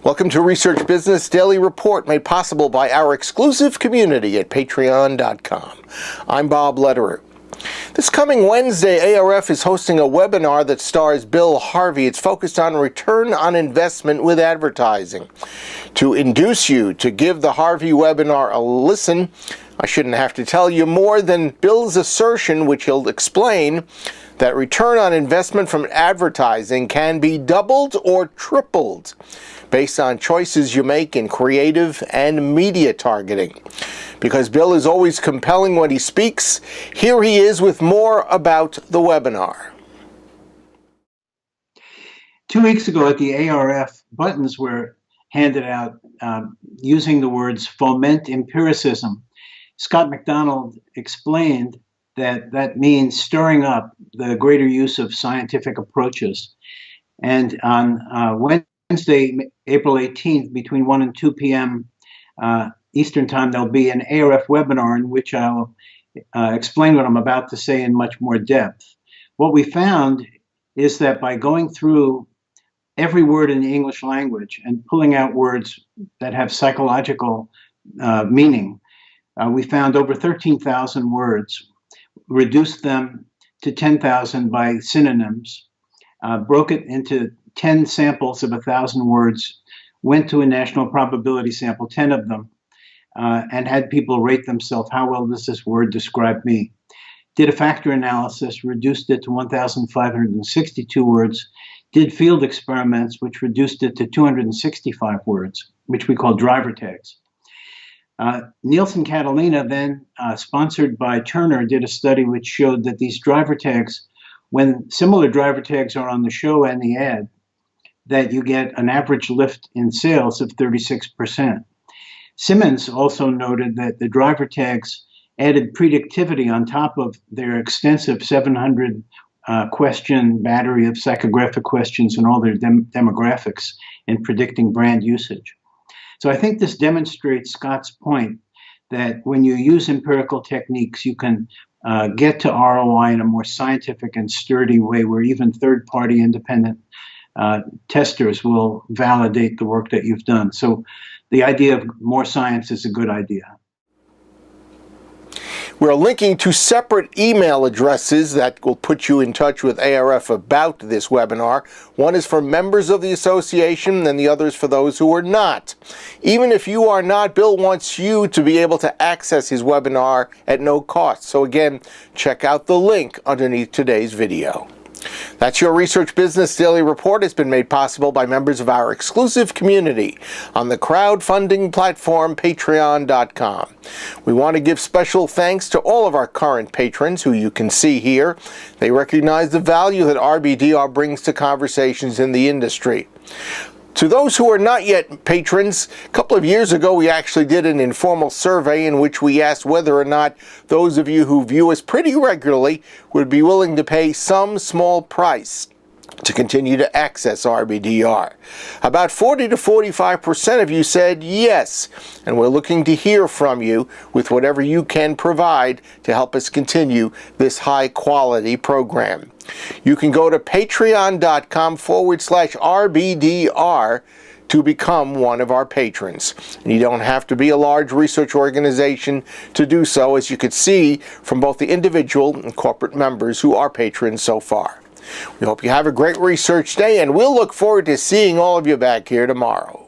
Welcome to Research Business Daily Report, made possible by our exclusive community at patreon.com. I'm Bob Lederer. This coming Wednesday, ARF is hosting a webinar that stars Bill Harvey. It's focused on return on investment with advertising. To induce you to give the Harvey webinar a listen, I shouldn't have to tell you more than Bill's assertion, which he'll explain, that return on investment from advertising can be doubled or tripled based on choices you make in creative and media targeting. Because Bill is always compelling when he speaks, here he is with more about the webinar. 2 weeks ago at the ARF, buttons were handed out using the words foment empiricism. Scott McDonald explained that means stirring up the greater use of scientific approaches. And on Wednesday, April 18th, between 1 and 2 p.m. Eastern Time, there'll be an ARF webinar in which I'll explain what I'm about to say in much more depth. What we found is that by going through every word in the English language and pulling out words that have psychological meaning, we found over 13,000 words, reduced them to 10,000 by synonyms, broke it into 10 samples of 1,000 words, went to a national probability sample, 10 of them, and had people rate themselves, how well does this word describe me? Did a factor analysis, reduced it to 1,562 words, did field experiments, which reduced it to 265 words, which we call driver tags. Nielsen Catalina, then sponsored by Turner, did a study which showed that these driver tags, when similar driver tags are on the show and the ad, that you get an average lift in sales of 36%. Simmons also noted that the driver tags added predictivity on top of their extensive 700 question battery of psychographic questions and all their demographics in predicting brand usage. So I think this demonstrates Scott's point that when you use empirical techniques, you can get to ROI in a more scientific and sturdy way where even third-party independent testers will validate the work that you've done. So the idea of more science is a good idea. We're linking to separate email addresses that will put you in touch with ARF about this webinar. One is for members of the association and the other is for those who are not. Even if you are not, Bill wants you to be able to access his webinar at no cost. So again, check out the link underneath today's video. That's your Research Business Daily Report. It's been made possible by members of our exclusive community on the crowdfunding platform patreon.com. We want to give special thanks to all of our current patrons who you can see here. They recognize the value that RBDR brings to conversations in the industry. To those who are not yet patrons, a couple of years ago we actually did an informal survey in which we asked whether or not those of you who view us pretty regularly would be willing to pay some small price to continue to access RBDR. About 40 to 45% of you said yes, and we're looking to hear from you with whatever you can provide to help us continue this high-quality program. You can go to patreon.com/RBDR to become one of our patrons. And you don't have to be a large research organization to do so, as you could see from both the individual and corporate members who are patrons so far. We hope you have a great research day, and we'll look forward to seeing all of you back here tomorrow.